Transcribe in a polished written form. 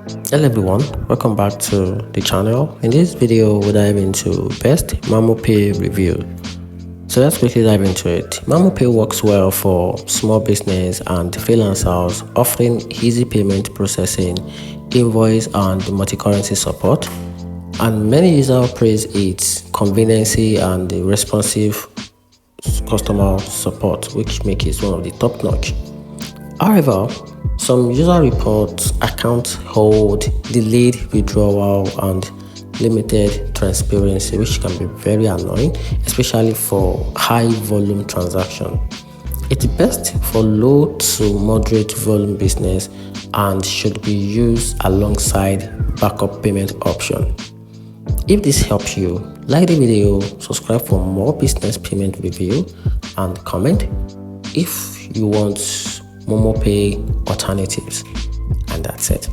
Hello everyone, welcome back to the channel. In this video we'll dive into best MamoPay review. So let's quickly dive into it. MamoPay works well for small business and freelancers, offering easy payment processing, invoice and multi-currency support. And many users praise its convenience and responsive customer support, which makes it one of the top notch. However, some user reports account hold delayed withdrawal and limited transparency, which can be very annoying, especially for high volume transaction. It's best for low to moderate volume business and should be used alongside backup payment option. If this helps you, like the video, subscribe for more business payment review, and comment if you want MamoPay alternatives. And that's it.